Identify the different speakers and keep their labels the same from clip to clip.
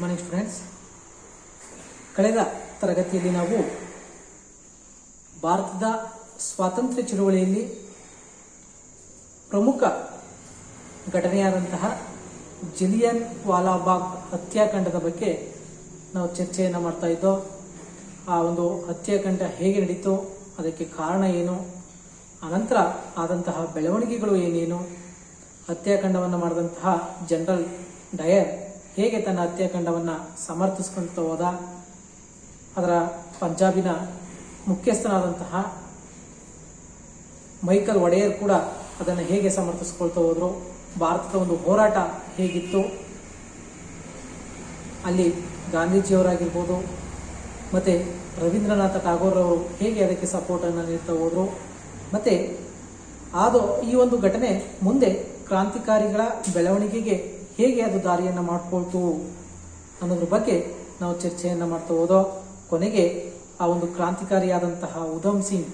Speaker 1: Good morning students. ಕಳೆದ ತರಗತಿಯಲ್ಲಿ ನಾವು ಭಾರತದ ಸ್ವಾತಂತ್ರ್ಯ ಚಳುವಳಿಯಲ್ಲಿ ಪ್ರಮುಖ ಘಟನೆಯಾದಂತಹ ಜಲಿಯನ್ ವಾಲಾಬಾಗ್ ಹತ್ಯಾಕಾಂಡದ ಬಗ್ಗೆ ನಾವು ಚರ್ಚೆಯನ್ನು ಮಾಡ್ತಾ ಇದ್ದೋ. ಆ ಒಂದು ಹತ್ಯಾಕಾಂಡ ಹೇಗೆ ನಡೀತು, ಅದಕ್ಕೆ ಕಾರಣ ಏನು, ಅನಂತರ ಆದಂತಹ ಬೆಳವಣಿಗೆಗಳು ಏನೇನು, ಹತ್ಯಾಕಾಂಡವನ್ನು ಮಾಡಿದಂತಹ ಜನರಲ್ ಡಯರ್ ಹೇಗೆ ತನ್ನ ಹತ್ಯಾಕಾಂಡವನ್ನು ಸಮರ್ಥಿಸ್ಕೊಂತ ಹೋದ, ಅದರ ಪಂಜಾಬಿನ ಮುಖ್ಯಸ್ಥನಾದಂತಹ ಮೈಕಲ್ ಒಡೆಯರ್ ಕೂಡ ಅದನ್ನು ಹೇಗೆ ಸಮರ್ಥಿಸ್ಕೊಳ್ತಾ ಹೋದ್ರು, ಭಾರತದ ಒಂದು ಹೋರಾಟ ಹೇಗಿತ್ತು, ಅಲ್ಲಿ ಗಾಂಧೀಜಿಯವರಾಗಿರ್ಬೋದು ಮತ್ತು ರವೀಂದ್ರನಾಥ ಟಾಗೋರ್ ಅವರು ಹೇಗೆ ಅದಕ್ಕೆ ಸಪೋರ್ಟನ್ನು ನೀಡ್ತಾ ಹೋದರು, ಮತ್ತು ಈ ಒಂದು ಘಟನೆ ಮುಂದೆ ಕ್ರಾಂತಿಕಾರಿಗಳ ಬೆಳವಣಿಗೆಗೆ ಹೇಗೆ ಅದು ದಾರಿಯನ್ನು ಮಾಡಿಕೊಳ್ತು ಅನ್ನೋದ್ರ ಬಗ್ಗೆ ನಾವು ಚರ್ಚೆಯನ್ನು ಮಾಡ್ತಾ ಹೋದೋ. ಕೊನೆಗೆ ಆ ಒಂದು ಕ್ರಾಂತಿಕಾರಿಯಾದಂತಹ ಉಧಮ್ ಸಿಂಗ್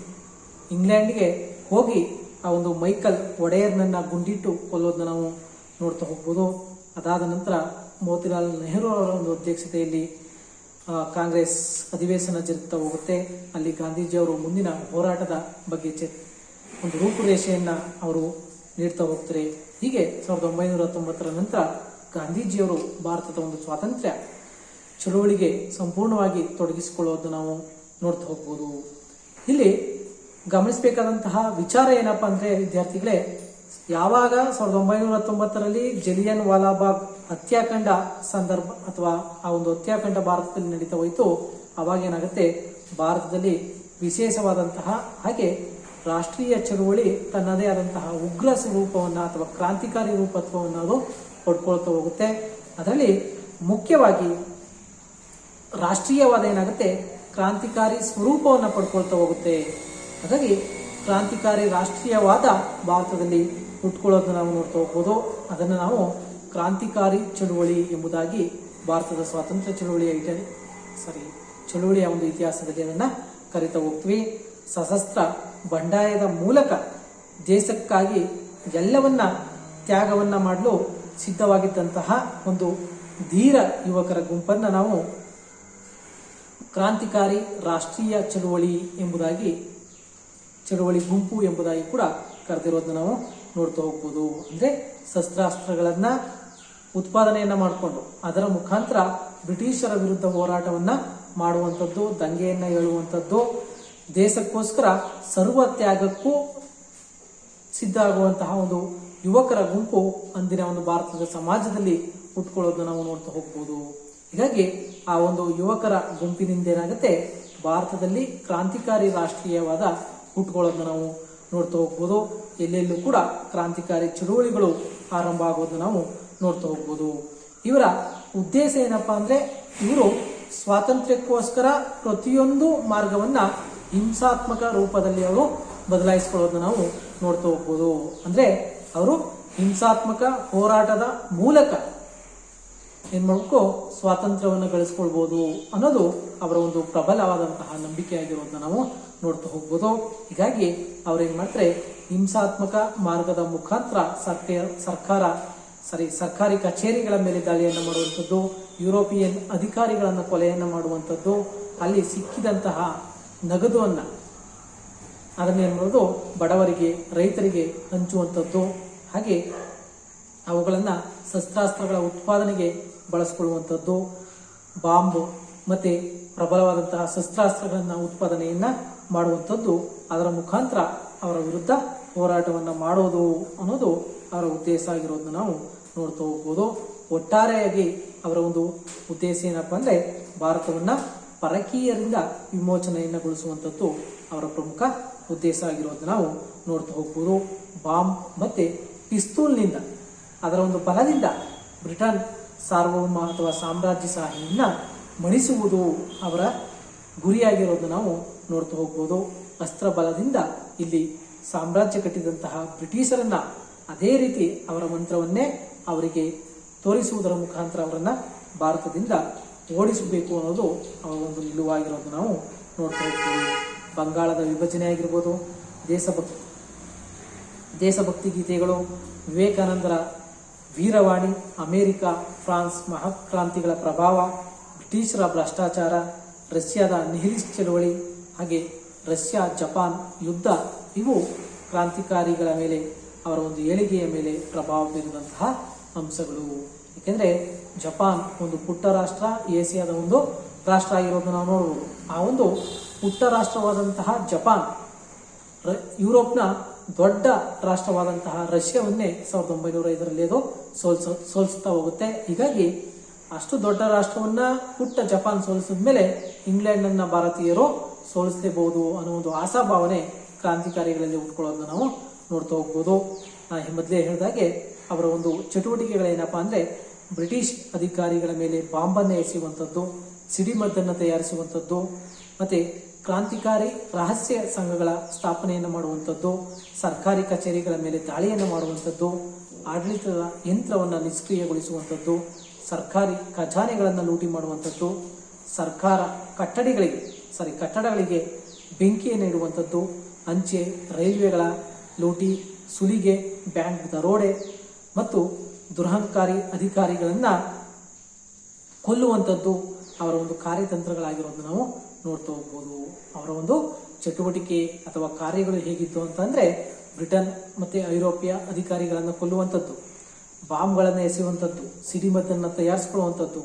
Speaker 1: ಇಂಗ್ಲೆಂಡ್ಗೆ ಹೋಗಿ ಆ ಒಂದು ಮೈಕಲ್ ಒಡೆಯರ್ನನ್ನು ಗುಂಡಿಟ್ಟು ಕೊಲ್ಲೋದನ್ನ ನಾವು ನೋಡ್ತಾ ಹೋಗ್ಬೋದು. ಅದಾದ ನಂತರ ಮೋತಿಲಾಲ್ ನೆಹರು ಅವರ ಒಂದು ಅಧ್ಯಕ್ಷತೆಯಲ್ಲಿ ಕಾಂಗ್ರೆಸ್ ಅಧಿವೇಶನ ಜರುಗ್ತಾ ಹೋಗುತ್ತೆ. ಅಲ್ಲಿ ಗಾಂಧೀಜಿಯವರು ಮುಂದಿನ ಹೋರಾಟದ ಬಗ್ಗೆ ಒಂದು ರೂಪುರೇಷೆಯನ್ನು ಅವರು ನೀಡ್ತಾ ಹೋಗ್ತಾರೆ. ಹೀಗೆ 1990 ನಂತರ ಗಾಂಧೀಜಿಯವರು ಭಾರತದ ಒಂದು ಸ್ವಾತಂತ್ರ್ಯ ಚಳುವಳಿಗೆ ಸಂಪೂರ್ಣವಾಗಿ ತೊಡಗಿಸಿಕೊಳ್ಳೋದನ್ನು ನಾವು ನೋಡ್ತಾ ಹೋಗ್ಬೋದು. ಇಲ್ಲಿ ಗಮನಿಸಬೇಕಾದಂತಹ ವಿಚಾರ ಏನಪ್ಪ ಅಂದರೆ ವಿದ್ಯಾರ್ಥಿಗಳೇ, ಯಾವಾಗ 1990ರಲ್ಲಿ ಜಲಿಯನ್ ವಾಲಾಬಾಗ್ ಹತ್ಯಾಕಾಂಡ ಸಂದರ್ಭ ಅಥವಾ ಆ ಒಂದು ಹತ್ಯಾಕಾಂಡ ಭಾರತದಲ್ಲಿ ನಡೀತಾ ಹೋಯಿತು, ಆವಾಗ ಏನಾಗುತ್ತೆ, ಭಾರತದಲ್ಲಿ ವಿಶೇಷವಾದಂತಹ ಹಾಗೆ ರಾಷ್ಟ್ರೀಯ ಚಳುವಳಿ ತನ್ನದೇ ಆದಂತಹ ಉಗ್ರ ಸ್ವರೂಪವನ್ನು ಅಥವಾ ಕ್ರಾಂತಿಕಾರಿ ರೂಪತ್ವವನ್ನು ಅದು ಪಡ್ಕೊಳ್ತಾ ಹೋಗುತ್ತೆ. ಅದರಲ್ಲಿ ಮುಖ್ಯವಾಗಿ ರಾಷ್ಟ್ರೀಯವಾದ ಏನಾಗುತ್ತೆ, ಕ್ರಾಂತಿಕಾರಿ ಸ್ವರೂಪವನ್ನು ಪಡ್ಕೊಳ್ತಾ ಹೋಗುತ್ತೆ. ಹಾಗಾಗಿ ಕ್ರಾಂತಿಕಾರಿ ರಾಷ್ಟ್ರೀಯವಾದ ಭಾರತದಲ್ಲಿ ಹುಟ್ಕೊಳ್ಳೋದನ್ನ ನಾವು ನೋಡ್ತಾ ಹೋಗ್ಬೋದು. ಅದನ್ನು ನಾವು ಕ್ರಾಂತಿಕಾರಿ ಚಳುವಳಿ ಎಂಬುದಾಗಿ ಭಾರತದ ಸ್ವಾತಂತ್ರ್ಯ ಚಳುವಳಿಯ ಒಂದು ಇತಿಹಾಸದಲ್ಲಿ ಅದನ್ನು ಕರಿತಾ ಹೋಗ್ತೀವಿ. ಸಶಸ್ತ್ರ ಬಂಡಾಯದ ಮೂಲಕ ದೇಶಕ್ಕಾಗಿ ಎಲ್ಲವನ್ನ ತ್ಯಾಗವನ್ನ ಮಾಡಲು ಸಿದ್ಧವಾಗಿದ್ದಂತಹ ಒಂದು ಧೀರ ಯುವಕರ ಗುಂಪನ್ನು ನಾವು ಕ್ರಾಂತಿಕಾರಿ ರಾಷ್ಟ್ರೀಯ ಚಳುವಳಿ ಗುಂಪು ಎಂಬುದಾಗಿ ಕೂಡ ಕರೆದಿರೋದನ್ನ ನಾವು ನೋಡ್ತಾ ಹೋಗ್ಬೋದು. ಅಂದರೆ ಶಸ್ತ್ರಾಸ್ತ್ರಗಳನ್ನ ಉತ್ಪಾದನೆಯನ್ನ ಮಾಡಿಕೊಂಡು ಅದರ ಮುಖಾಂತರ ಬ್ರಿಟಿಷರ ವಿರುದ್ಧ ಹೋರಾಟವನ್ನ ಮಾಡುವಂಥದ್ದು, ದಂಗೆಯನ್ನ ಏಳುವಂಥದ್ದು, ದೇಶಕ್ಕೋಸ್ಕರ ಸರ್ವ ತ್ಯಾಗಕ್ಕೂ ಸಿದ್ಧ ಆಗುವಂತಹ ಒಂದು ಯುವಕರ ಗುಂಪು ಅಂದಿನ ಒಂದು ಭಾರತದ ಸಮಾಜದಲ್ಲಿ ಹುಟ್ಕೊಳ್ಳೋದನ್ನ ನಾವು ನೋಡ್ತಾ ಹೋಗ್ಬೋದು. ಹೀಗಾಗಿ ಆ ಒಂದು ಯುವಕರ ಗುಂಪಿನಿಂದ ಏನಾಗುತ್ತೆ, ಭಾರತದಲ್ಲಿ ಕ್ರಾಂತಿಕಾರಿ ರಾಷ್ಟ್ರೀಯವಾದ ಹುಟ್ಕೊಳ್ಳೋದನ್ನ ನಾವು ನೋಡ್ತಾ ಹೋಗ್ಬೋದು. ಎಲ್ಲೆಲ್ಲೂ ಕೂಡ ಕ್ರಾಂತಿಕಾರಿ ಚಳುವಳಿಗಳು ಆರಂಭ ಆಗೋದನ್ನ ನಾವು ನೋಡ್ತಾ ಹೋಗ್ಬೋದು. ಇವರ ಉದ್ದೇಶ ಏನಪ್ಪಾ ಅಂದ್ರೆ, ಇವರು ಸ್ವಾತಂತ್ರ್ಯಕ್ಕೋಸ್ಕರ ಪ್ರತಿಯೊಂದು ಮಾರ್ಗವನ್ನ ಹಿಂಸಾತ್ಮಕ ರೂಪದಲ್ಲಿ ಅವರು ಬದಲಾಯಿಸಿಕೊಳ್ಳೋದನ್ನ ನಾವು ನೋಡ್ತಾ ಹೋಗ್ಬೋದು. ಅಂದ್ರೆ ಅವರು ಹಿಂಸಾತ್ಮಕ ಹೋರಾಟದ ಮೂಲಕ ಏನ್ ಮಾಡ್ಬೇಕು, ಸ್ವಾತಂತ್ರ್ಯವನ್ನು ಗಳಿಸ್ಕೊಳ್ಬಹುದು ಅನ್ನೋದು ಅವರ ಒಂದು ಪ್ರಬಲವಾದಂತಹ ನಂಬಿಕೆಯಾಗಿರೋದನ್ನ ನಾವು ನೋಡ್ತಾ ಹೋಗ್ಬೋದು. ಹೀಗಾಗಿ ಅವ್ರೇನ್ ಮಾಡ್ತಾರೆ, ಹಿಂಸಾತ್ಮಕ ಮಾರ್ಗದ ಮುಖಾಂತರ ಸರ್ಕಾರಿ ಕಚೇರಿಗಳ ಮೇಲೆ ದಾಳಿಯನ್ನು ಮಾಡುವಂಥದ್ದು, ಯುರೋಪಿಯನ್ ಅಧಿಕಾರಿಗಳನ್ನು ಕೊಲೆಯನ್ನು ಮಾಡುವಂಥದ್ದು, ಅಲ್ಲಿ ಸಿಕ್ಕಿದಂತಹ ನಗದುವನ್ನು ಅದನ್ನೇನು ಮಾಡೋದು, ಬಡವರಿಗೆ ರೈತರಿಗೆ ಹಂಚುವಂಥದ್ದು, ಹಾಗೆ ಅವುಗಳನ್ನು ಶಸ್ತ್ರಾಸ್ತ್ರಗಳ ಉತ್ಪಾದನೆಗೆ ಬಳಸಿಕೊಳ್ಳುವಂಥದ್ದು, ಬಾಂಬ್ ಮತ್ತು ಪ್ರಬಲವಾದಂತಹ ಶಸ್ತ್ರಾಸ್ತ್ರಗಳನ್ನು ಉತ್ಪಾದನೆಯನ್ನು ಮಾಡುವಂಥದ್ದು, ಅದರ ಮುಖಾಂತರ ಅವರ ವಿರುದ್ಧ ಹೋರಾಟವನ್ನು ಮಾಡೋದು ಅನ್ನೋದು ಅವರ ಉದ್ದೇಶ ಆಗಿರೋದನ್ನ ನಾವು ನೋಡ್ತಾ ಹೋಗ್ಬೋದು. ಒಟ್ಟಾರೆಯಾಗಿ ಅವರ ಒಂದು ಉದ್ದೇಶ ಏನಪ್ಪ ಅಂದರೆ, ಭಾರತವನ್ನು ಪರಕೀಯರಿಂದ ವಿಮೋಚನೆಯನ್ನುಗೊಳಿಸುವಂಥದ್ದು ಅವರ ಪ್ರಮುಖ ಉದ್ದೇಶ ಆಗಿರೋದನ್ನ ನಾವು ನೋಡ್ತಾ ಹೋಗ್ಬೋದು. ಬಾಂಬ್ ಮತ್ತು ಪಿಸ್ತೂಲ್ನಿಂದ, ಅದರ ಒಂದು ಬಲದಿಂದ ಬ್ರಿಟನ್ ಸಾರ್ವಭೌಮ ಅಥವಾ ಸಾಮ್ರಾಜ್ಯಶಾಹಿಯನ್ನ ಮಣಿಸುವುದು ಅವರ ಗುರಿಯಾಗಿರೋದನ್ನ ನಾವು ನೋಡ್ತಾ ಹೋಗ್ಬೋದು. ಅಸ್ತ್ರ ಬಲದಿಂದ ಇಲ್ಲಿ ಸಾಮ್ರಾಜ್ಯ ಕಟ್ಟಿದಂತಹ ಬ್ರಿಟಿಷರನ್ನ ಅದೇ ರೀತಿ ಅವರ ಮಂತ್ರವನ್ನೇ ಅವರಿಗೆ ತೋರಿಸುವುದರ ಮುಖಾಂತರ ಅವರನ್ನ ಭಾರತದಿಂದ ಓಡಿಸಬೇಕು ಅನ್ನೋದು ಅವರ ಒಂದು ನಿಲುವಾಗಿರೋದು ನಾವು ನೋಡ್ತಾ ಹೋಗ್ತೀವಿ. ಬಂಗಾಳದ ವಿಭಜನೆ ಆಗಿರ್ಬೋದು, ದೇಶಭಕ್ತಿ ಗೀತೆಗಳು, ವಿವೇಕಾನಂದರ ವೀರವಾಣಿ, ಅಮೆರಿಕ, ಫ್ರಾನ್ಸ್ ಮಹಾಕ್ರಾಂತಿಗಳ ಪ್ರಭಾವ, ಬ್ರಿಟಿಷರ ಭ್ರಷ್ಟಾಚಾರ, ರಷ್ಯಾದ ನಿಹಿಲಿಸ್ಟ್ ಚಳವಳಿ, ಹಾಗೆ ರಷ್ಯಾ ಜಪಾನ್ ಯುದ್ಧ, ಇವು ಕ್ರಾಂತಿಕಾರಿಗಳ ಮೇಲೆ, ಅವರ ಒಂದು ಏಳಿಗೆಯ ಮೇಲೆ ಪ್ರಭಾವ ಬೀರಿದಂತಹ ಅಂಶಗಳು. ಏಕೆಂದರೆ ಜಪಾನ್ ಒಂದು ಪುಟ್ಟ ರಾಷ್ಟ್ರ, ಏಷ್ಯಾದ ಒಂದು ರಾಷ್ಟ್ರ ಆಗಿರೋದನ್ನು ನಾವು ನೋಡಬಹುದು. ಆ ಒಂದು ಪುಟ್ಟ ರಾಷ್ಟ್ರವಾದಂತಹ ಜಪಾನ್ ಯುರೋಪ್ನ ದೊಡ್ಡ ರಾಷ್ಟ್ರವಾದಂತಹ ರಷ್ಯಾವನ್ನೇ 1905ರಲ್ಲಿ ಅದು ಸೋಲಿಸ್ತಾ ಹೋಗುತ್ತೆ. ಹೀಗಾಗಿ ಅಷ್ಟು ದೊಡ್ಡ ರಾಷ್ಟ್ರವನ್ನ ಪುಟ್ಟ ಜಪಾನ್ ಸೋಲಿಸಿದ ಮೇಲೆ ಇಂಗ್ಲೆಂಡನ್ನ ಭಾರತೀಯರು ಸೋಲಿಸಲೇಬಹುದು ಅನ್ನೋ ಒಂದು ಆಶಾಭಾವನೆ ಕ್ರಾಂತಿಕಾರಿಗಳಲ್ಲಿ ಉಟ್ಕೊಳ್ಳೋದನ್ನ ನಾವು ನೋಡ್ತಾ ಹೋಗ್ಬೋದು. ಮೊದಲೇ ಹೇಳಿದಾಗೆ ಅವರ ಒಂದು ಚಟುವಟಿಕೆಗಳೇನಪ್ಪಾ ಅಂದ್ರೆ ಬ್ರಿಟಿಷ್ ಅಧಿಕಾರಿಗಳ ಮೇಲೆ ಬಾಂಬನ್ನು ಎಸೆಯುವಂಥದ್ದು, ಸಿಡಿಮದ್ದನ್ನು ತಯಾರಿಸುವಂಥದ್ದು, ಮತ್ತೆ ಕ್ರಾಂತಿಕಾರಿ ರಹಸ್ಯ ಸಂಘಗಳ ಸ್ಥಾಪನೆಯನ್ನು ಮಾಡುವಂಥದ್ದು, ಸರ್ಕಾರಿ ಕಚೇರಿಗಳ ಮೇಲೆ ದಾಳಿಯನ್ನು ಮಾಡುವಂಥದ್ದು, ಆಡಳಿತದ ಯಂತ್ರವನ್ನು ನಿಷ್ಕ್ರಿಯಗೊಳಿಸುವಂಥದ್ದು, ಸರ್ಕಾರಿ ಖಜಾನೆಗಳನ್ನು ಲೂಟಿ ಮಾಡುವಂಥದ್ದು, ಸರ್ಕಾರ ಕಟ್ಟಡಗಳಿಗೆ ಬೆಂಕಿಯನ್ನು ಇಡುವಂಥದ್ದು, ಅಂಚೆ ರೈಲ್ವೆಗಳ ಲೂಟಿ, ಸುಲಿಗೆ, ಬ್ಯಾಂಕ್ ದರೋಡೆ ಮತ್ತು ದುರಹಂಕಾರಿ ಅಧಿಕಾರಿಗಳನ್ನ ಕೊಲ್ಲುವಂಥದ್ದು ಅವರ ಒಂದು ಕಾರ್ಯತಂತ್ರಗಳಾಗಿರೋದನ್ನ ನಾವು ನೋಡ್ತಾ ಹೋಗ್ಬೋದು. ಅವರ ಒಂದು ಚಟುವಟಿಕೆ ಅಥವಾ ಕಾರ್ಯಗಳು ಹೇಗಿತ್ತು ಅಂತಂದ್ರೆ ಬ್ರಿಟನ್ ಮತ್ತೆ ಐರೋಪ್ಯ ಅಧಿಕಾರಿಗಳನ್ನು ಕೊಲ್ಲುವಂಥದ್ದು, ಬಾಂಬ್ಗಳನ್ನು ಎಸೆಯುವಂಥದ್ದು, ಸಿಡಿಮದ್ದನ್ನು ತಯಾರಿಸಿಕೊಳ್ಳುವಂಥದ್ದು,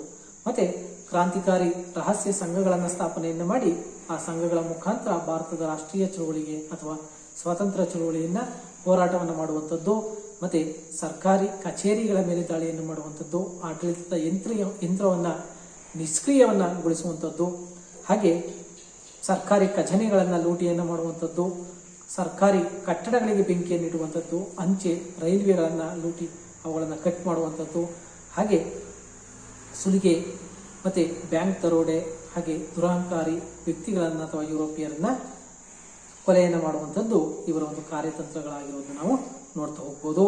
Speaker 1: ಮತ್ತೆ ಕ್ರಾಂತಿಕಾರಿ ರಹಸ್ಯ ಸಂಘಗಳನ್ನು ಸ್ಥಾಪನೆಯನ್ನು ಮಾಡಿ ಆ ಸಂಘಗಳ ಮುಖಾಂತರ ಭಾರತದ ರಾಷ್ಟ್ರೀಯ ಚಳವಳಿಗೆ ಅಥವಾ ಸ್ವಾತಂತ್ರ್ಯ ಚಳವಳಿಯನ್ನ ಹೋರಾಟವನ್ನು ಮಾಡುವಂಥದ್ದು, ಮತ್ತೆ ಸರ್ಕಾರಿ ಕಚೇರಿಗಳ ಮೇಲೆ ದಾಳಿಯನ್ನು ಮಾಡುವಂಥದ್ದು, ಆಡಳಿತದ ಯಂತ್ರವನ್ನ ನಿಷ್ಕ್ರಿಯವನ್ನಗೊಳಿಸುವಂಥದ್ದು, ಹಾಗೆ ಸರ್ಕಾರಿ ಖಜಾನೆಗಳನ್ನು ಲೂಟಿಯನ್ನು ಮಾಡುವಂಥದ್ದು, ಸರ್ಕಾರಿ ಕಟ್ಟಡಗಳಿಗೆ ಬೆಂಕಿಯನ್ನು ಇಡುವಂಥದ್ದು, ಅಂಚೆ ರೈಲ್ವೆಗಳನ್ನು ಲೂಟಿ ಅವುಗಳನ್ನು ಕಟ್ ಮಾಡುವಂಥದ್ದು, ಹಾಗೆ ಸುಲಿಗೆ ಮತ್ತೆ ಬ್ಯಾಂಕ್ ದರೋಡೆ, ಹಾಗೆ ದುರಹಂಕಾರಿ ವ್ಯಕ್ತಿಗಳನ್ನು ಅಥವಾ ಯುರೋಪಿಯರನ್ನ ಕೊಲೆಯನ್ನು ಮಾಡುವಂಥದ್ದು ಇವರ ಒಂದು ಕಾರ್ಯತಂತ್ರಗಳಾಗಿರೋದನ್ನು ನಾವು ನೋಡ್ತಾ ಹೋಗ್ಬೋದು.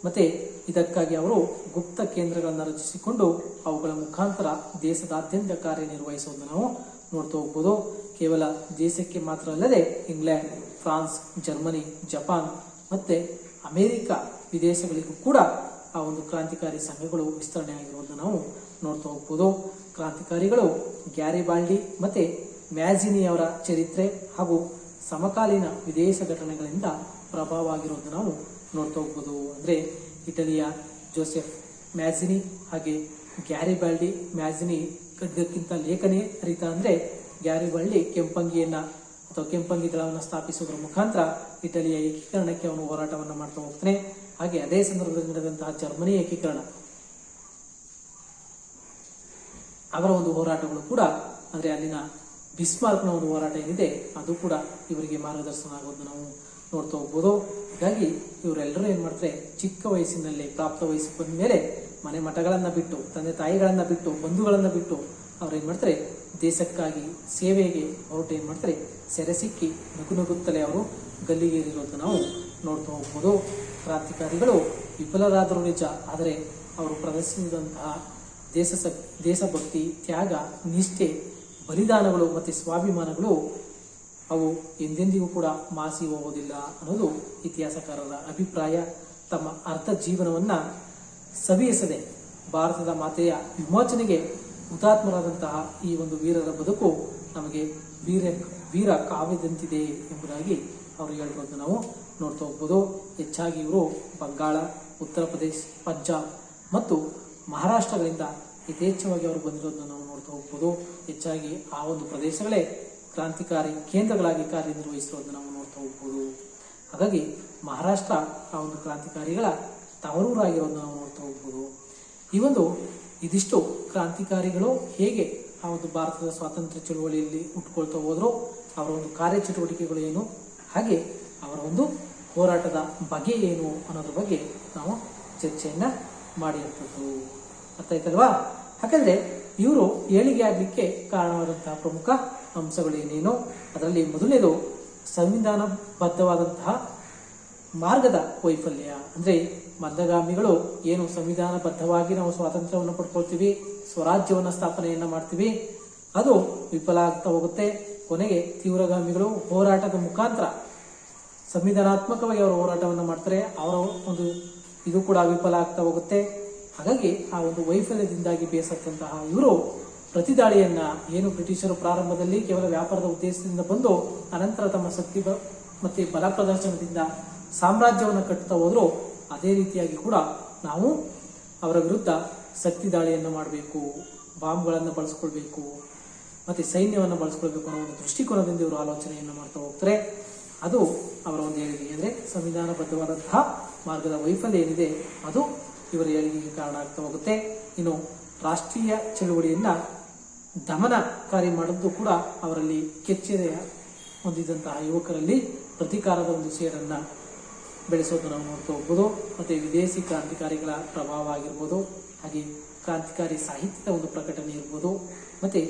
Speaker 1: ಮತ್ತೆ ಇದಕ್ಕಾಗಿ ಅವರು ಗುಪ್ತ ಕೇಂದ್ರಗಳನ್ನು ರಚಿಸಿಕೊಂಡು ಅವುಗಳ ಮುಖಾಂತರ ದೇಶದಾದ್ಯಂತ ಕಾರ್ಯನಿರ್ವಹಿಸುವುದನ್ನು ನಾವು ನೋಡ್ತಾ ಹೋಗ್ಬೋದು. ಕೇವಲ ದೇಶಕ್ಕೆ ಮಾತ್ರ ಅಲ್ಲದೆ ಇಂಗ್ಲೆಂಡ್, ಫ್ರಾನ್ಸ್, ಜರ್ಮನಿ, ಜಪಾನ್ ಮತ್ತೆ ಅಮೆರಿಕ ವಿದೇಶಗಳಿಗೂ ಕೂಡ ಆ ಒಂದು ಕ್ರಾಂತಿಕಾರಿ ಸಂಘಗಳು ವಿಸ್ತರಣೆ ಆಗಿರುವುದನ್ನು ನಾವು ನೋಡ್ತಾ ಹೋಗ್ಬೋದು. ಕ್ರಾಂತಿಕಾರಿಗಳು ಗ್ಯಾರಿಬಾಲ್ಡಿ ಮತ್ತೆ ಮ್ಯಾಜಿನಿಯವರ ಚರಿತ್ರೆ ಹಾಗೂ ಸಮಕಾಲೀನ ವಿದೇಶ ಘಟನೆಗಳಿಂದ ಪ್ರಭಾವ ಆಗಿರೋದನ್ನು ನಾವು ನೋಡ್ತಾ ಹೋಗ್ಬೋದು. ಅಂದರೆ ಇಟಲಿಯ ಜೋಸೆಫ್ ಮ್ಯಾಜಿನಿ ಹಾಗೆ ಗ್ಯಾರಿಬಾಲ್ಡಿ. ಮ್ಯಾಜಿನಿ ಖಡ್ಗಕ್ಕಿಂತ ಲೇಖನೇ ಹರಿತ ಅಂದರೆ ಗ್ಯಾರಿಬಾಲ್ಡಿ ಕೆಂಪಂಗಿಯನ್ನ ಅಥವಾ ಕೆಂಪಂಗಿ ದಳವನ್ನು ಸ್ಥಾಪಿಸುವುದರ ಮುಖಾಂತರ ಇಟಲಿಯ ಏಕೀಕರಣಕ್ಕೆ ಅವನು ಹೋರಾಟವನ್ನು ಮಾಡ್ತಾ ಹೋಗ್ತಾನೆ. ಹಾಗೆ ಅದೇ ಸಂದರ್ಭದಲ್ಲಿ ನಡೆದಂತಹ ಜರ್ಮನಿ ಏಕೀಕರಣ, ಅವರ ಒಂದು ಹೋರಾಟಗಳು ಕೂಡ, ಅಂದರೆ ಅಲ್ಲಿನ ಬಿಸ್ಮಾರ್ಕ್ನ ಒಂದು ಹೋರಾಟ ಏನಿದೆ ಅದು ಕೂಡ ಇವರಿಗೆ ಮಾರ್ಗದರ್ಶನ ಆಗೋದನ್ನು ನಾವು ನೋಡ್ತಾ ಹೋಗ್ಬೋದು. ಹೀಗಾಗಿ ಇವರೆಲ್ಲರೂ ಏನ್ ಮಾಡ್ತಾರೆ, ಚಿಕ್ಕ ವಯಸ್ಸಿನಲ್ಲಿ ಪ್ರಾಪ್ತ ವಯಸ್ಸಿಗೆ ಬಂದ ಮೇಲೆ ಮನೆ ಮಠಗಳನ್ನ ಬಿಟ್ಟು, ತಂದೆ ತಾಯಿಗಳನ್ನ ಬಿಟ್ಟು, ಬಂಧುಗಳನ್ನ ಬಿಟ್ಟು ಅವ್ರು ಏನ್ ಮಾಡ್ತಾರೆ, ದೇಶಕ್ಕಾಗಿ ಸೇವೆಗೆ ಹೊರಟು ಏನ್ ಮಾಡ್ತಾರೆ, ಸೆರೆ ಸಿಕ್ಕಿ ನಗುತ್ತಲೇ ಅವರು ಗಲ್ಲಿಗೇರಿರೋದನ್ನು ನಾವು ನೋಡ್ತಾ ಹೋಗ್ಬೋದು. ಕ್ರಾಂತಿಕಾರಿಗಳು ವಿಫಲರಾದರೂ ನಿಜ, ಆದರೆ ಅವರು ಪ್ರದರ್ಶಿಸಿದಂತಹ ದೇಶಭಕ್ತಿ, ತ್ಯಾಗ, ನಿಷ್ಠೆ, ಬಲಿದಾನಗಳು ಮತ್ತು ಸ್ವಾಭಿಮಾನಗಳು ಅವು ಎಂದೆಂದಿಗೂ ಕೂಡ ಮಾಸಿ ಹೋಗುವುದಿಲ್ಲ ಅನ್ನೋದು ಇತಿಹಾಸಕಾರರ ಅಭಿಪ್ರಾಯ. ತಮ್ಮ ಅರ್ಧ ಜೀವನವನ್ನ ಸವಿಯಸದೆ ಭಾರತದ ಮಾತೆಯ ವಿಮೋಚನೆಗೆ ಹುತಾತ್ಮರಾದಂತಹ ಈ ಒಂದು ವೀರರ ಬದುಕು ನಮಗೆ ವೀರ ಕಾವ್ಯದಂತಿದೆ ಎಂಬುದಾಗಿ ಅವರು ಹೇಳಿರೋದನ್ನು ನಾವು ನೋಡ್ತಾ ಹೋಗ್ಬೋದು. ಹೆಚ್ಚಾಗಿ ಇವರು ಬಂಗಾಳ, ಉತ್ತರ ಪ್ರದೇಶ, ಪಂಜಾಬ್ ಮತ್ತು ಮಹಾರಾಷ್ಟ್ರಗಳಿಂದ ಯಥೇಚ್ಛವಾಗಿ ಅವರು ಬಂದಿರೋದನ್ನು ನಾವು ನೋಡ್ತಾ ಹೋಗ್ಬೋದು. ಹೆಚ್ಚಾಗಿ ಆ ಒಂದು ಪ್ರದೇಶಗಳೇ ಕ್ರಾಂತಿಕಾರಿ ಕೇಂದ್ರಗಳಾಗಿ ಕಾರ್ಯನಿರ್ವಹಿಸಿರೋದನ್ನು ನಾವು ನೋಡ್ತಾ ಹೋಗ್ಬೋದು. ಹಾಗಾಗಿ ಮಹಾರಾಷ್ಟ್ರ ಆ ಒಂದು ಕ್ರಾಂತಿಕಾರಿಗಳ ತವರೂರಾಗಿರೋದನ್ನು ನಾವು ನೋಡ್ತಾ ಹೋಗ್ಬೋದು. ಈ ಒಂದು ಇದಿಷ್ಟು ಕ್ರಾಂತಿಕಾರಿಗಳು ಹೇಗೆ ಆ ಒಂದು ಭಾರತದ ಸ್ವಾತಂತ್ರ್ಯ ಚಳುವಳಿಯಲ್ಲಿ ಉಟ್ಕೊಳ್ತಾ ಹೋದ್ರು, ಅವರ ಒಂದು ಕಾರ್ಯಚಟುವಟಿಕೆಗಳು ಏನು, ಹಾಗೆ ಅವರ ಒಂದು ಹೋರಾಟದ ಬಗೆ ಏನು ಅನ್ನೋದ್ರ ಬಗ್ಗೆ ನಾವು ಚರ್ಚೆಯನ್ನ ಮಾಡಿರುವಂಥದ್ದು. ಅರ್ಥ ಆಯ್ತಲ್ವಾ? ಯಾಕಂದ್ರೆ ಇವರು ಏಳಿಗೆ ಆಗಲಿಕ್ಕೆ ಕಾರಣವಾದಂತಹ ಪ್ರಮುಖ ಅಂಶಗಳು ಏನೇನು, ಅದರಲ್ಲಿ ಮೊದಲನೇದು ಸಂವಿಧಾನಬದ್ಧವಾದಂತಹ ಮಾರ್ಗದ ವೈಫಲ್ಯ. ಅಂದ್ರೆ ಮಂದಗಾಮಿಗಳು ಏನು ಸಂವಿಧಾನಬದ್ಧವಾಗಿ ನಾವು ಸ್ವಾತಂತ್ರ್ಯವನ್ನು ಪಡ್ಕೊಳ್ತೀವಿ, ಸ್ವರಾಜ್ಯವನ್ನು ಸ್ಥಾಪನೆಯನ್ನ ಮಾಡ್ತೀವಿ, ಅದು ವಿಫಲ ಆಗ್ತಾ ಹೋಗುತ್ತೆ. ಕೊನೆಗೆ ತೀವ್ರಗಾಮಿಗಳು ಹೋರಾಟದ ಮುಖಾಂತರ ಸಂವಿಧಾನಾತ್ಮಕವಾಗಿ ಅವರು ಹೋರಾಟವನ್ನು ಮಾಡ್ತಾರೆ, ಅವರ ಒಂದು ಇದು ಕೂಡ ವಿಫಲ ಆಗ್ತಾ ಹೋಗುತ್ತೆ. ಹಾಗಾಗಿ ಆ ಒಂದು ವೈಫಲ್ಯದಿಂದಾಗಿ ಬೇಸತ್ತಂತಹ ಇವರು ಪ್ರತಿದಾಳಿಯನ್ನ ಏನು ಬ್ರಿಟಿಷರು ಪ್ರಾರಂಭದಲ್ಲಿ ಕೇವಲ ವ್ಯಾಪಾರದ ಉದ್ದೇಶದಿಂದ ಬಂದು ಅನಂತರ ತಮ್ಮ ಶಕ್ತಿ ಮತ್ತೆ ಬಲ ಪ್ರದರ್ಶನದಿಂದ ಸಾಮ್ರಾಜ್ಯವನ್ನು ಕಟ್ಟುತ್ತಾ ಹೋದ್ರು, ಅದೇ ರೀತಿಯಾಗಿ ಕೂಡ ನಾವು ಅವರ ವಿರುದ್ಧ ಶಕ್ತಿ ದಾಳಿಯನ್ನು ಮಾಡಬೇಕು, ಬಾಂಬ್ಗಳನ್ನು ಬಳಸ್ಕೊಳ್ಬೇಕು, ಮತ್ತೆ ಸೈನ್ಯವನ್ನು ಬಳಸ್ಕೊಳ್ಬೇಕು ಅನ್ನೋ ಒಂದು ದೃಷ್ಟಿಕೋನದಿಂದ ಇವರು ಆಲೋಚನೆಯನ್ನು ಮಾಡ್ತಾ ಹೋಗ್ತಾರೆ. ಅದು ಅವರ ಒಂದು ಏಳಿಗೆ ಅಂದರೆ ಸಂವಿಧಾನಬದ್ಧವಾದಂತಹ ಮಾರ್ಗದ ವೈಫಲ್ಯ ಏನಿದೆ ಅದು ಇವರ ಏಳಿಗೆಗೆ ಕಾರಣ ಆಗ್ತಾ ಹೋಗುತ್ತೆ. ಇನ್ನು ರಾಷ್ಟ್ರೀಯ ಚಳುವಳಿಯನ್ನ ದಮನಕಾರಿ ಮಾಡಿದ್ದು ಕೂಡ ಅವರಲ್ಲಿ ಕೆಚ್ಚೆದೆಯ ಹೊಂದಿದಂತಹ ಯುವಕರಲ್ಲಿ ಪ್ರತೀಕಾರದ ಒಂದು ಸೇಡನ್ನ ಬೆಳೆಸೋದು ನಾವು ನೋಡ್ತಾ ಹೋಗ್ಬೋದು. ಮತ್ತೆ ವಿದೇಶಿ ಕ್ರಾಂತಿಕಾರಿಗಳ ಪ್ರಭಾವ ಆಗಿರ್ಬೋದು, ಹಾಗೆ ಕ್ರಾಂತಿಕಾರಿ ಸಾಹಿತ್ಯದ ಒಂದು ಪ್ರಕಟಣೆ ಇರ್ಬೋದು, ಮತ್ತೆ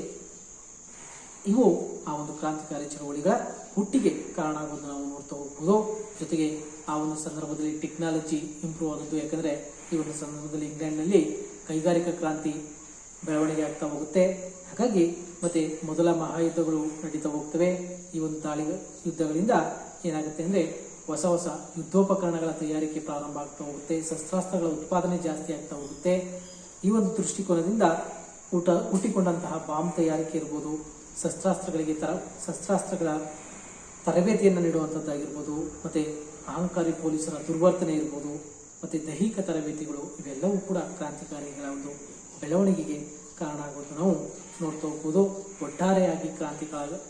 Speaker 1: ಇವು ಆ ಒಂದು ಕ್ರಾಂತಿಕಾರಿ ಚಳವಳಿಗಳ ಹುಟ್ಟಿಗೆ ಕಾರಣ ಆಗೋದು ನಾವು ನೋಡ್ತಾ ಹೋಗ್ಬೋದು. ಜೊತೆಗೆ ಆ ಒಂದು ಸಂದರ್ಭದಲ್ಲಿ ಟೆಕ್ನಾಲಜಿ ಇಂಪ್ರೂವ್ ಆದದ್ದು, ಯಾಕಂದ್ರೆ ಈ ಒಂದು ಸಂದರ್ಭದಲ್ಲಿ ಇಂಗ್ಲೆಂಡ್ನಲ್ಲಿ ಕೈಗಾರಿಕಾ ಕ್ರಾಂತಿ ಬೆಳವಣಿಗೆ ಆಗ್ತಾ ಹೋಗುತ್ತೆ. ಹಾಗಾಗಿ ಮತ್ತೆ ಮೊದಲ ಮಹಾಯುದ್ಧಗಳು ನಡೀತಾ ಹೋಗ್ತವೆ. ಈ ಒಂದು ಯುದ್ಧಗಳಿಂದ ಏನಾಗುತ್ತೆ ಅಂದ್ರೆ ಹೊಸ ಹೊಸ ಯುದ್ಧೋಪಕರಣಗಳ ತಯಾರಿಕೆ ಪ್ರಾರಂಭ ಆಗ್ತಾ ಹೋಗುತ್ತೆ, ಶಸ್ತ್ರಾಸ್ತ್ರಗಳ ಉತ್ಪಾದನೆ ಜಾಸ್ತಿ ಆಗ್ತಾ ಹೋಗುತ್ತೆ. ಈ ಒಂದು ದೃಷ್ಟಿಕೋನದಿಂದ ಹುಟ್ಟಿಕೊಂಡಂತಹ ಬಾಂಬ್ ತಯಾರಿಕೆ ಇರ್ಬೋದು, ಶಸ್ತ್ರಾಸ್ತ್ರಗಳ ತರಬೇತಿಯನ್ನು ನೀಡುವಂಥದ್ದಾಗಿರ್ಬೋದು, ಮತ್ತೆ ಅಹಂಕಾರಿ ಪೊಲೀಸರ ದುರ್ವರ್ತನೆ ಇರ್ಬೋದು, ಮತ್ತೆ ದೈಹಿಕ ತರಬೇತಿಗಳು, ಇವೆಲ್ಲವೂ ಕೂಡ ಕ್ರಾಂತಿಕಾರಿಗಳ ಒಂದು ಬೆಳವಣಿಗೆಗೆ ಕಾರಣ ಆಗೋದು ನಾವು ನೋಡ್ತಾ ಹೋಗ್ಬೋದು. ಒಟ್ಟಾರೆಯಾಗಿ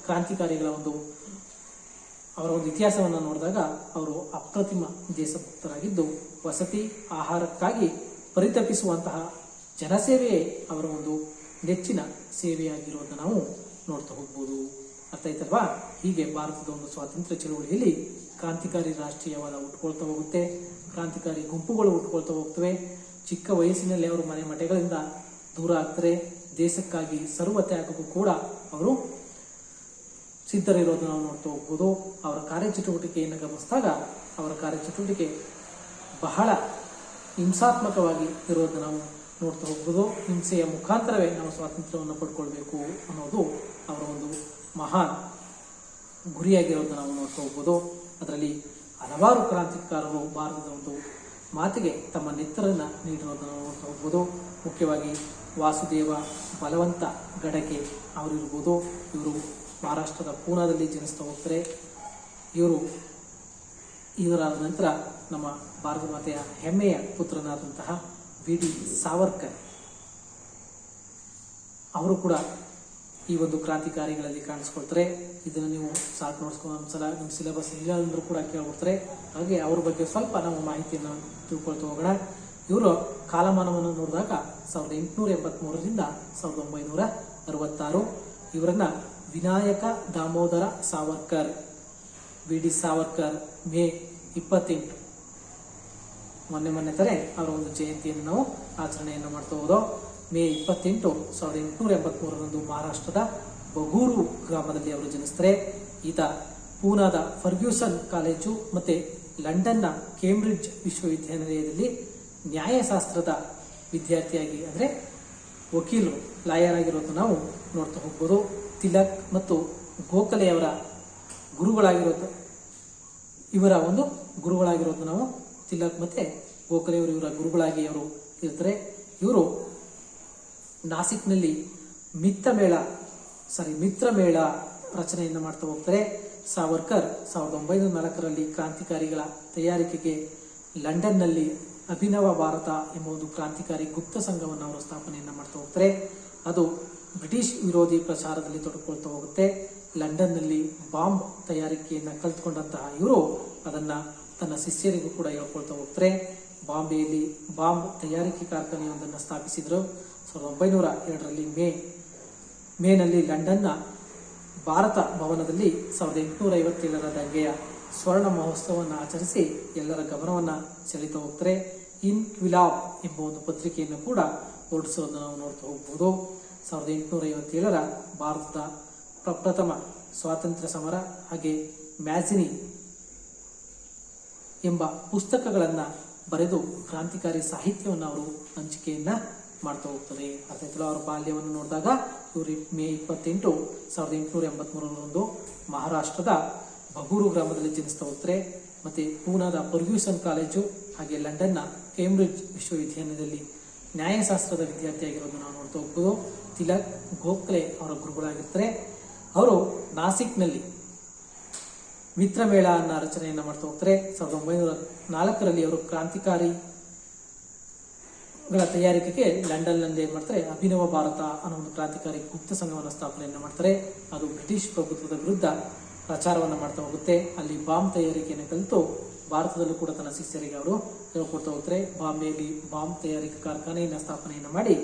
Speaker 1: ಕ್ರಾಂತಿಕಾರಿಗಳ ಒಂದು ಅವರ ಒಂದು ಇತಿಹಾಸವನ್ನು ನೋಡಿದಾಗ ಅವರು ಅಪ್ರತಿಮ ದೇಶಭಕ್ತರಾಗಿದ್ದು, ವಸತಿ ಆಹಾರಕ್ಕಾಗಿ ಪರಿತಪಿಸುವಂತಹ ಜನಸೇವೆಯೇ ಅವರ ಒಂದು ನೆಚ್ಚಿನ ಸೇವೆಯಾಗಿರುವುದನ್ನು ನಾವು ನೋಡ್ತಾ ಹೋಗ್ಬೋದು. ಅರ್ಥ ಆಯ್ತಲ್ವಾ? ಹೀಗೆ ಭಾರತದ ಒಂದು ಸ್ವಾತಂತ್ರ್ಯ ಚಳವಳಿಯಲ್ಲಿ ಕ್ರಾಂತಿಕಾರಿ ರಾಷ್ಟ್ರೀಯವಾದ ಹುಟ್ಕೊಳ್ತಾ ಹೋಗುತ್ತೆ, ಕ್ರಾಂತಿಕಾರಿ ಗುಂಪುಗಳು ಹುಟ್ಕೊಳ್ತಾ ಹೋಗ್ತವೆ. ಚಿಕ್ಕ ವಯಸ್ಸಿನಲ್ಲಿ ಅವರು ಮನೆ ಮಠಗಳಿಂದ ದೂರ ಆಗ್ತಾರೆ. ದೇಶಕ್ಕಾಗಿ ಸರ್ವ ತ್ಯಾಗಕ್ಕೂ ಕೂಡ ಅವರು ಸಿದ್ಧರಿರೋದು ನಾವು ನೋಡ್ತಾ ಹೋಗ್ಬೋದು. ಅವರ ಕಾರ್ಯಚಟುವಟಿಕೆಯನ್ನು ಗಮನಿಸಿದಾಗ ಅವರ ಕಾರ್ಯಚಟುವಟಿಕೆ ಬಹಳ ಹಿಂಸಾತ್ಮಕವಾಗಿ ಇರೋದನ್ನು ನಾವು ನೋಡ್ತಾ ಹೋಗ್ಬೋದು. ಹಿಂಸೆಯ ಮುಖಾಂತರವೇ ನಾವು ಸ್ವಾತಂತ್ರ್ಯವನ್ನು ಪಡ್ಕೊಳ್ಬೇಕು ಅನ್ನೋದು ಅವರ ಒಂದು ಮಹಾನ್ ಗುರಿಯಾಗಿರೋದನ್ನು ನಾವು ನೋಡ್ತಾ ಹೋಗ್ಬೋದು. ಅದರಲ್ಲಿ ಹಲವಾರು ಕ್ರಾಂತಿಕಾರರು ಭಾರತದ ಒಂದು ಮಾತಿಗೆ ತಮ್ಮ ನೆತ್ತರನ್ನ ನೀಡಿರೋದನ್ನು ನಾವು ನೋಡ್ತಾ ಹೋಗ್ಬೋದು. ಮುಖ್ಯವಾಗಿ ವಾಸುದೇವ ಬಲವಂತ ಗಡಗೆ ಅವರಿರ್ಬೋದು. ಇವರು ಮಹಾರಾಷ್ಟ್ರದ ಪೂನಾದಲ್ಲಿ ಜನಿಸ್ತಾ ಹೋಗ್ತಾರೆ. ಇವರ ನಂತರ ನಮ್ಮ ಭಾರತ ಮಾತೆಯ ಹೆಮ್ಮೆಯ ಪುತ್ರನಾದಂತಹ ವಿ.ಡಿ. ಸಾವರ್ಕರ್ ಅವರು ಕೂಡ ಈ ಒಂದು ಕ್ರಾಂತಿಕಾರಿಗಳಲ್ಲಿ ಕಾಣಿಸ್ಕೊಳ್ತಾರೆ. ಇದನ್ನು ನೀವು ಸಾಕು ನೋಡ್ಸ್ಕೊಂಡು ಒಂದ್ಸಲ ನಿಮ್ಮ ಸಿಲೆಬಸ್ ಇಲ್ಲ ಅಂದ್ರೂ ಕೂಡ ಕೇಳ್ಬಿಡ್ತಾರೆ. ಹಾಗೆ ಅವ್ರ ಬಗ್ಗೆ ಸ್ವಲ್ಪ ನಾವು ಮಾಹಿತಿಯನ್ನು ತಿಳ್ಕೊಳ್ತಾ ಹೋಗೋಣ. ಇವರು ಕಾಲಮಾನವನ್ನು ನೋಡಿದಾಗ 1883ರಿಂದ 1966. ಇವರನ್ನ ವಿನಾಯಕ ದಾಮೋದರ ಸಾವರ್ಕರ್, ವಿ.ಡಿ. ಸಾವರ್ಕರ್ ಮೇ 28 ಮೊನ್ನೆ ತಾರೆ ಅವರ ಒಂದು ಜಯಂತಿಯನ್ನು ನಾವು ಆಚರಣೆಯನ್ನು ಮಾಡ್ತಾ ಹೋದೋ. ಮೇ 28, 1883ರಂದು ಮಹಾರಾಷ್ಟ್ರದ ಬಗೂರು ಗ್ರಾಮದಲ್ಲಿ ಅವರು ಜನಿಸ್ತಾರೆ. ಈತ ಪೂನಾದ ಫರ್ಗ್ಯೂಸನ್ ಕಾಲೇಜು ಮತ್ತೆ ಲಂಡನ್ನ ಕೇಂಬ್ರಿಡ್ಜ್ ವಿಶ್ವವಿದ್ಯಾನಿಲಯದಲ್ಲಿ ನ್ಯಾಯಶಾಸ್ತ್ರದ ವಿದ್ಯಾರ್ಥಿಯಾಗಿ ಅಂದರೆ ವಕೀಲರು ಲಾಯರ್ ಆಗಿರೋದು ನಾವು ನೋಡ್ತಾ ಹೋಗ್ಬೋದು. ತಿಲಕ್ ಮತ್ತು ಗೋಖಲೆಯವರ ಗುರುಗಳಾಗಿರೋದು ಇವರ ಒಂದು ಗುರುಗಳಾಗಿರೋದು ನಾವು ತಿಲಕ್ ಮತ್ತೆ ಗೋಖಲೆಯವರು ಇವರ ಗುರುಗಳಾಗಿ ಅವರು ಇರ್ತಾರೆ. ಇವರು ನಾಸಿಕ್ನಲ್ಲಿ ಮಿತ್ರಮೇಳ ರಚನೆಯನ್ನು ಮಾಡ್ತಾ ಹೋಗ್ತಾರೆ. ಸಾವರ್ಕರ್ 1904ರಲ್ಲಿ ಕ್ರಾಂತಿಕಾರಿಗಳ ತಯಾರಿಕೆಗೆ ಲಂಡನ್ನಲ್ಲಿ ಅಭಿನವ ಭಾರತ ಎಂಬ ಒಂದು ಕ್ರಾಂತಿಕಾರಿ ಗುಪ್ತ ಸಂಘವನ್ನು ಅವರು ಸ್ಥಾಪನೆಯನ್ನು ಮಾಡ್ತಾ ಹೋಗ್ತಾರೆ. ಅದು ಬ್ರಿಟಿಷ್ ವಿರೋಧಿ ಪ್ರಚಾರದಲ್ಲಿ ತೊಡಕೊಳ್ತಾ ಹೋಗುತ್ತೆ. ಲಂಡನ್ನಲ್ಲಿ ಬಾಂಬ್ ತಯಾರಿಕೆಯನ್ನು ಕಲ್ತ್ಕೊಂಡಂತಹ ಇವರು ಅದನ್ನ ತನ್ನ ಶಿಷ್ಯರಿಗೂ ಕೂಡ ಹೇಳ್ಕೊಳ್ತಾ ಹೋಗ್ತಾರೆ. ಬಾಂಬೆಯಲ್ಲಿ ಬಾಂಬ್ ತಯಾರಿಕೆ ಕಾರ್ಖಾನೆಯೊಂದನ್ನು ಸ್ಥಾಪಿಸಿದರು. 1902ರಲ್ಲಿ ಮೇನಲ್ಲಿ ಲಂಡನ್ನ ಭಾರತ ಭವನದಲ್ಲಿ 1857ರ ದಂಗೆಯ ಸ್ವರ್ಣ ಮಹೋತ್ಸವವನ್ನು ಆಚರಿಸಿ ಎಲ್ಲರ ಗಮನವನ್ನು ಸೆಳೀತಾ ಹೋಗ್ತಾರೆ. ಇನ್ಕ್ವಿಲಾಬ್ ಎಂಬ ಒಂದು ಪತ್ರಿಕೆಯನ್ನು ಕೂಡ ಹೊರಡಿಸೋದನ್ನು ನಾವು ನೋಡ್ತಾ ಹೋಗ್ಬೋದು. 1857ರ ಭಾರತದ ಪ್ರಪ್ರಥಮ ಸ್ವಾತಂತ್ರ್ಯ ಸಮರ ಹಾಗೆ ಮ್ಯಾಜಿನಿ ಎಂಬ ಪುಸ್ತಕಗಳನ್ನು ಬರೆದು ಕ್ರಾಂತಿಕಾರಿ ಸಾಹಿತ್ಯವನ್ನು ಅವರು ಹಂಚಿಕೆಯನ್ನ ಮಾಡ್ತಾ ಹೋಗ್ತದೆ. ಅರ್ಥಾಯ್ತಲ್ಲ? ಅವರ ಬಾಲ್ಯವನ್ನು ನೋಡಿದಾಗ ಇವರು ಮೇ 28, 1883ರಂದು ಮಹಾರಾಷ್ಟ್ರದ ಬಗೂರು ಗ್ರಾಮದಲ್ಲಿ ಜನಿಸ್ತಾ ಹೋಗ್ತಾರೆ. ಮತ್ತೆ ಪೂನಾದ ಫರ್ಗ್ಯೂಸನ್ ಕಾಲೇಜು ಹಾಗೆ ಲಂಡನ್ನ ಕೇಂಬ್ರಿಡ್ಜ್ ವಿಶ್ವವಿದ್ಯಾನಿಲಯದಲ್ಲಿ ನ್ಯಾಯಶಾಸ್ತ್ರದ ವಿದ್ಯಾರ್ಥಿಯಾಗಿರೋದು ನಾವು ನೋಡ್ತಾ ಹೋಗ್ಬೋದು. ತಿಲಕ್ ಗೋಖಲೆ ಅವರ ಗುರುಗಳಾಗಿರ್ತಾರೆ. ಅವರು ನಾಸಿಕ್ನಲ್ಲಿ ಮಿತ್ರಮೇಳ ಅನ್ನೋ ರಚನೆಯನ್ನು ಮಾಡ್ತಾ ಹೋಗ್ತಾರೆ. 1904ರಲ್ಲಿ ಅವರು ಕ್ರಾಂತಿಕಾರಿಗಳ ತಯಾರಿಕೆಗೆ ಲಂಡನ್ನಲ್ಲಿ ಏನ್ ಮಾಡ್ತಾರೆ, ಅಭಿನವ ಭಾರತ ಅನ್ನೋ ಒಂದು ಕ್ರಾಂತಿಕಾರಿ ಗುಪ್ತ ಸಂಘವನ್ನು ಸ್ಥಾಪನೆಯನ್ನು ಮಾಡ್ತಾರೆ. ಅದು ಬ್ರಿಟಿಷ್ ಪ್ರಭುತ್ವದ ವಿರುದ್ಧ ಪ್ರಚಾರವನ್ನು ಮಾಡ್ತಾ ಹೋಗುತ್ತೆ. ಅಲ್ಲಿ ಬಾಂಬ್ ತಯಾರಿಕೆಯನ್ನು ಕಲಿತು ಭಾರತದಲ್ಲೂ ಕೂಡ ತನ್ನ ಶಿಷ್ಯರಿಗೆ ಅವರು ಹೇಳ್ಕೊಡ್ತಾ ಹೋಗ್ತಾರೆ. ಬಾಂಬೆಯಲ್ಲಿ ಬಾಂಬ್ ತಯಾರಿಕಾ ಕಾರ್ಖಾನೆಯನ್ನು ಸ್ಥಾಪನೆಯನ್ನು ಮಾಡಿ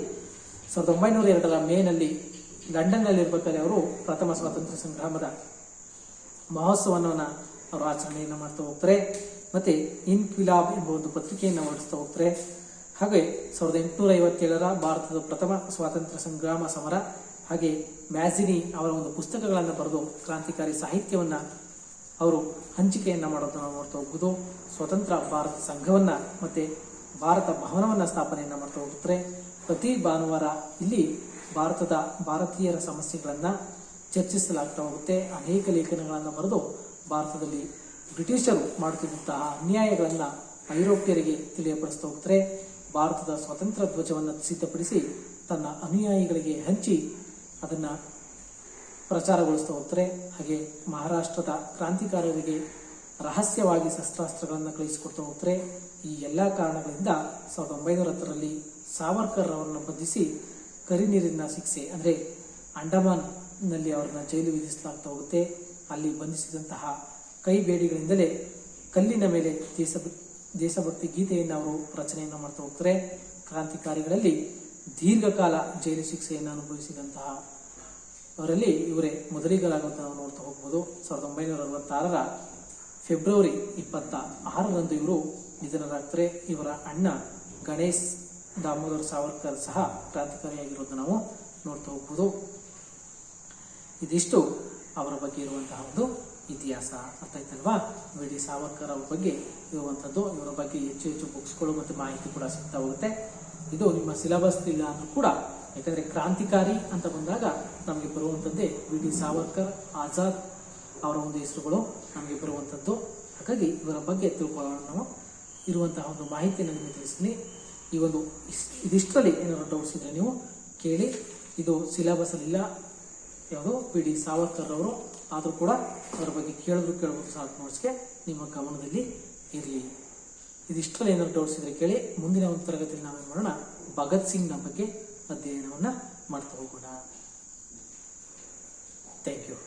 Speaker 1: 1902ರ ಮೇನಲ್ಲಿ ಲಂಡನ್ನಲ್ಲಿರ್ಬೇಕಾದ್ರೆ ಅವರು ಪ್ರಥಮ ಸ್ವಾತಂತ್ರ್ಯ ಸಂಗ್ರಾಮದ ಮಹೋತ್ಸವವನ್ನು ಅವರು ಆಚರಣೆಯನ್ನು ಮಾಡ್ತಾ ಹೋಗ್ತಾರೆ. ಮತ್ತೆ ಇನ್ಕ್ವಿಲಾಬ್ ಎಂಬ ಒಂದು ಪತ್ರಿಕೆಯನ್ನು ಹೊರಡಿಸ್ತಾ ಹೋಗ್ತಾರೆ. ಹಾಗೆ 1857ರ ಭಾರತದ ಪ್ರಥಮ ಸ್ವಾತಂತ್ರ್ಯ ಸಂಗ್ರಾಮ ಸಮರ ಹಾಗೆ ಮ್ಯಾಜಿನಿ ಅವರ ಒಂದು ಪುಸ್ತಕಗಳನ್ನು ಬರೆದು ಕ್ರಾಂತಿಕಾರಿ ಸಾಹಿತ್ಯವನ್ನ ಅವರು ಹಂಚಿಕೆಯನ್ನ ಮಾಡೋದನ್ನು ನಾವು ನೋಡ್ತಾ ಹೋಗ್ಬೋದು. ಸ್ವತಂತ್ರ ಭಾರತ ಸಂಘವನ್ನ ಮತ್ತೆ ಭಾರತ ಭವನವನ್ನ ಸ್ಥಾಪನೆಯನ್ನ ಮಾಡ್ತಾ ಹೋಗ್ತಾರೆ. ಪ್ರತಿ ಭಾನುವಾರ ಇಲ್ಲಿ ಭಾರತೀಯರ ಸಮಸ್ಯೆಗಳನ್ನ ಚರ್ಚಿಸಲಾಗ್ತಾ ಹೋಗುತ್ತೆ. ಅನೇಕ ಲೇಖನಗಳನ್ನು ಬರೆದು ಭಾರತದಲ್ಲಿ ಬ್ರಿಟಿಷರು ಮಾಡುತ್ತಿದ್ದಂತಹ ಅನ್ಯಾಯಗಳನ್ನ ಐರೋಪ್ಯರಿಗೆ ತಿಳಿಯಪಡಿಸ್ತಾ ಹೋಗ್ತಾರೆ. ಭಾರತದ ಸ್ವತಂತ್ರ ಧ್ವಜವನ್ನು ಸಿದ್ಧಪಡಿಸಿ ತನ್ನ ಅನುಯಾಯಿಗಳಿಗೆ ಹಂಚಿ ಅದನ್ನ ಪ್ರಚಾರಗೊಳಿಸ್ತಾ ಹೋಗ್ತಾರೆ. ಹಾಗೆ ಮಹಾರಾಷ್ಟ್ರದ ಕ್ರಾಂತಿಕಾರರಿಗೆ ರಹಸ್ಯವಾಗಿ ಶಸ್ತ್ರಾಸ್ತ್ರಗಳನ್ನು ಕಳಿಸಿಕೊಡ್ತಾ ಹೋಗ್ತಾರೆ. ಈ ಎಲ್ಲ ಕಾರಣಗಳಿಂದ 1910ರಲ್ಲಿ ಸಾವರ್ಕರ್ ಅವರನ್ನು ಬಂಧಿಸಿ ಕರಿನೀರಿನ ಶಿಕ್ಷೆ ಅಂದ್ರೆ ಅಂಡಮಾನ್ ನಲ್ಲಿ ಅವರನ್ನ ಜೈಲು ವಿಧಿಸಲಾಗ್ತಾ ಹೋಗುತ್ತೆ. ಅಲ್ಲಿ ಬಂಧಿಸಿದಂತಹ ಕೈ ಬೇಡಿಗಳಿಂದಲೇ ಕಲ್ಲಿನ ಮೇಲೆ ದೇಶಭಕ್ತಿ ಗೀತೆಯನ್ನು ಅವರು ರಚನೆಯನ್ನು ಮಾಡ್ತಾ ಹೋಗ್ತಾರೆ. ಕ್ರಾಂತಿಕಾರಿಗಳಲ್ಲಿ ದೀರ್ಘಕಾಲ ಜೈಲು ಶಿಕ್ಷೆಯನ್ನು ಅನುಭವಿಸಿದಂತಹ ಅವರಲ್ಲಿ ಇವರೇ ಮೊದಲಿಗರಾಗುವಂತ ನಾವು ನೋಡ್ತಾ ಹೋಗ್ಬೋದು. 1966ರ ಫೆಬ್ರವರಿ 26ರಂದು ಇವರು ನಿಧನರಾಗ್ತಾರೆ. ಇವರ ಅಣ್ಣ ಗಣೇಶ್ ದಾಮೋದರ್ ಸಾವರ್ಕರ್ ಸಹ ಕ್ರಾಂತಿಕಾರಿಯಾಗಿರೋದನ್ನು ನಾವು ನೋಡ್ತಾ ಹೋಗ್ಬೋದು. ಇದಿಷ್ಟು ಅವರ ಬಗ್ಗೆ ಇರುವಂತಹ ಒಂದು ಇತಿಹಾಸ. ಅರ್ಥ ಆಯ್ತಲ್ವಾ? ವಿ ಡಿ ಸಾವರ್ಕರ್ ಅವ್ರ ಬಗ್ಗೆ ಇರುವಂಥದ್ದು. ಇವರ ಬಗ್ಗೆ ಹೆಚ್ಚು ಹೆಚ್ಚು ಬುಕ್ಸ್ಗಳು ಮತ್ತು ಮಾಹಿತಿ ಕೂಡ ಸಿಗ್ತಾ ಹೋಗುತ್ತೆ. ಇದು ನಿಮ್ಮ ಸಿಲೆಬಸ್ ಇಲ್ಲ ಅಂದ್ರೂ ಕೂಡ, ಯಾಕಂದ್ರೆ ಕ್ರಾಂತಿಕಾರಿ ಅಂತ ಬಂದಾಗ ನಮಗೆ ಬರುವಂಥದ್ದೇ ವಿ ಡಿ ಸಾವರ್ಕರ್, ಆಜಾದ್ ಅವರ ಒಂದು ಹೆಸರುಗಳು ನಮಗೆ ಬರುವಂಥದ್ದು. ಹಾಗಾಗಿ ಇವರ ಬಗ್ಗೆ ತಿಳ್ಕೊಳ್ಳೋಣ. ನಾವು ಇರುವಂತಹ ಒಂದು ಮಾಹಿತಿಯನ್ನು ನಿಮಗೆ ತಿಳಿಸ್ತೀನಿ. ಈ ಒಂದು ಇದಿಷ್ಟರಲ್ಲಿ ಏನಾದ್ರು ಡೌಟ್ಸ್ ಇದ್ರೆ ನೀವು ಕೇಳಿ. ಇದು ಸಿಲೆಬಸ್ ಅಲ್ಲಿ ಇಲ್ಲ, ಯಾವುದು ವಿ ಡಿ ಸಾವರ್ಕರ್ ಅವರು, ಆದರೂ ಕೂಡ ಅವರ ಬಗ್ಗೆ ಕೇಳಬಹುದು. ಶಾರ್ಟ್ ನೋಟ್ಸ್ಗೆ ನಿಮ್ಮ ಗಮನದಲ್ಲಿ ಇರಲಿ. ಇದಿಷ್ಟರಲ್ಲಿ ಏನಾದ್ರು ಡೌಟ್ಸ್ ಇದ್ರೆ ಕೇಳಿ. ಮುಂದಿನ ಒಂದು ತರಗತಿಯಲ್ಲಿ ನಾವೇನು ಮಾಡೋಣ, ಭಗತ್ ಸಿಂಗ್ನ ಬಗ್ಗೆ ಅಧ್ಯಯನವನ್ನ ಮಾಡ್ತಾ ಹೋಗೋಣ. Thank you.